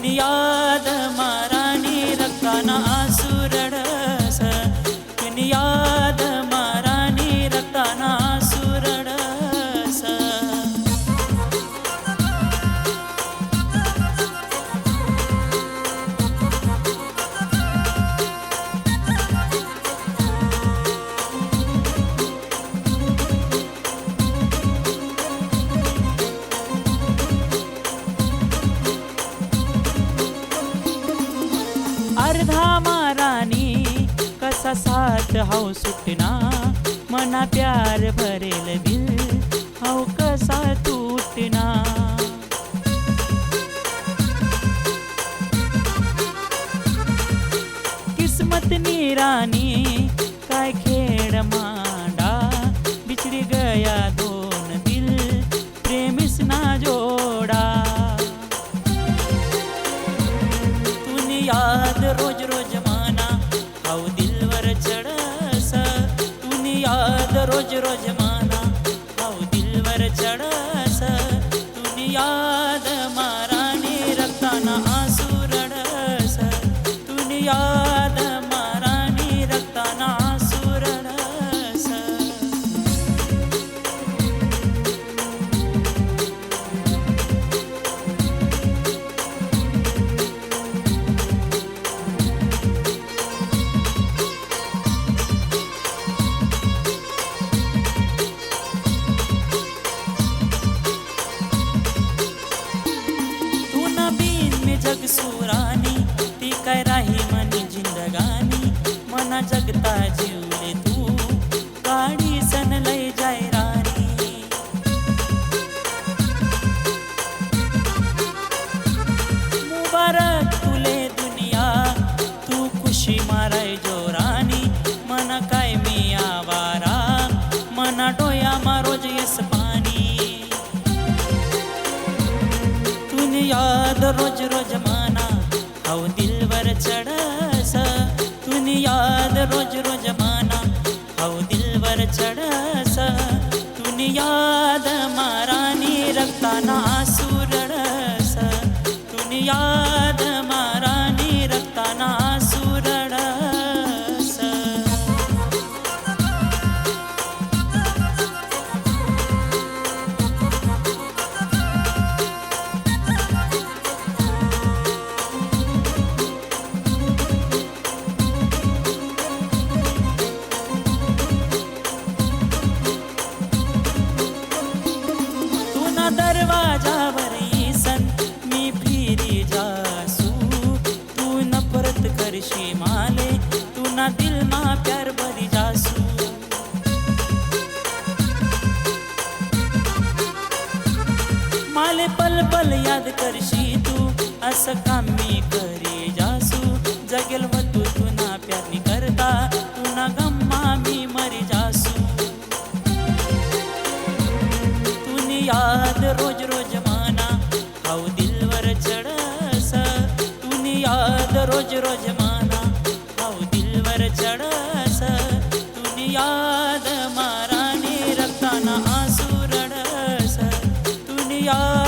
तुनी याद मारानी रक्ताना आसू रडस, तुनी याद मारानी रक्ताना आसू रडस. अर्धा मारानी कसा साथ हाव सुटना, मना प्यार भरेल दिल हाव कसा तुटना. किस्मत नीरानी काय खेड मांडा, बिछड़ी गया दोन दिल प्रेमिस ना जोड़ा. याद रोज रोज माना हाव दिलवर चढस, तुनी याद रोज रोज माना हाव दिलवर चढस. तुनी याद मारानी रक्ताना आसू रडस, तुनी याद मारानी रक्ताना आसू रडस. जग सुरानी ती काय राही मनी जिंदगानी, मना जगता जीवले तू गाडी सन लय जाय रानी. मुबारक तुले दुनिया तू खुशी माराय जोरानी, मना काय मी आवारा मना डोया मा रोज यस पानी. तुनी याद रोज रोज माना हाव दिलवर चढस, तुनी याद रोज रोज माना हाव दिलवर चढस. तुनी याद मारानी रक्ताना आसू रडस, तुनी याद मारानी रक्ताना आसू रडस. दरवाजावर येसन मी फिरी जासू, तू न परत करशी माले तू ना दिल मा प्यार भरी जासू. माले पल पल याद करशी तू असं काम मी करी जासू. जगेल व तू ना प्यार नि करता, तू ना गम्मा मी मरी जासू. याद रोज रोज माना हाव दिलवर चढस, तुनी याद रोज रोज माना हाव दिलवर चढस. तुनी याद मारानी रक्ताना आसू रडस, तुनी याद